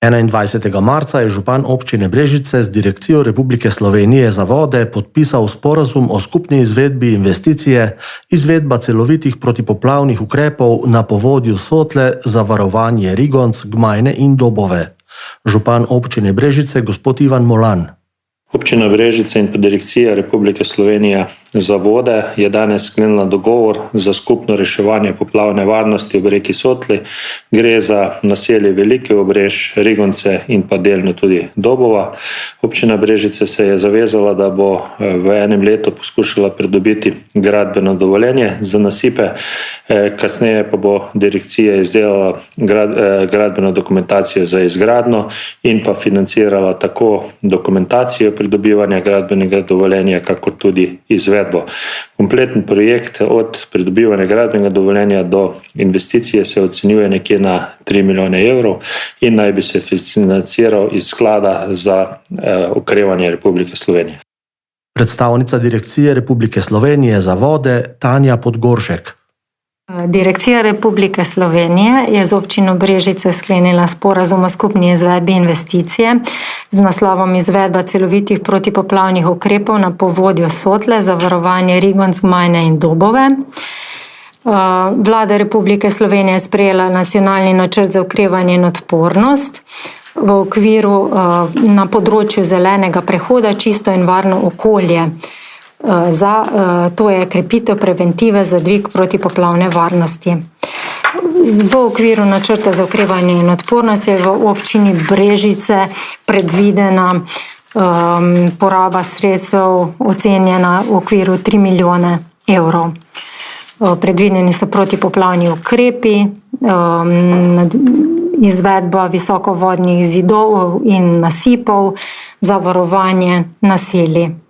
21. marca je župan občine Brežice z Direkcijo Republike Slovenije za vode podpisal sporazum o skupni izvedbi investicije izvedba celovitih protipoplavnih ukrepov na povodju Sotle za varovanje Rigonc, Gmajne in Dobove. Župan občine Brežice gospod Ivan Molan. Občina Brežice in pa Direkcija Republike Slovenije za vode je danes sklenila dogovor za skupno reševanje poplavne varnosti ob reki Sotli. Gre za naselje Veliki Obrež, Rigonce in pa delno tudi Dobova. Občina Brežice se je zavezala, da bo v enem letu poskušala pridobiti gradbeno dovoljenje za nasipe. Kasneje pa bo direkcija izdelala gradbeno dokumentacijo za izgradnjo in pa financirala tako dokumentacijo pridobivanja gradbenega dovoljenja, kakor tudi izvedbo. Kompleten projekt od pridobivanja gradbenega dovoljenja do investicije se ocenjuje nekje na 3 milijone evrov in naj bi se financiral iz sklada za okrevanje Republike Slovenije. Predstavnica Direkcije Republike Slovenije za vode Tanja Podgoršek. Direkcija Republike Slovenije je z občino Brežice sklenila sporazum o skupni izvedbi investicije z naslovom Izvedba celovitih protipoplavnih ukrepov na povodju Sotle za varovanje Rigonc, Gmajne in Dobove. Vlada Republike Slovenije je sprejela nacionalni načrt za okrevanje in odpornost v okviru na področju zelenega prehoda, čisto in varno okolje. To je krepitev preventive za dvig protipoplavne varnosti. V okviru načrta za okrevanje in odpornost je v občini Brežice predvidena poraba sredstev ocenjena v okviru 3 milijone evrov. Predvideni so protipoplavni ukrepi, izvedba visokovodnih zidov in nasipov za varovanje naselij.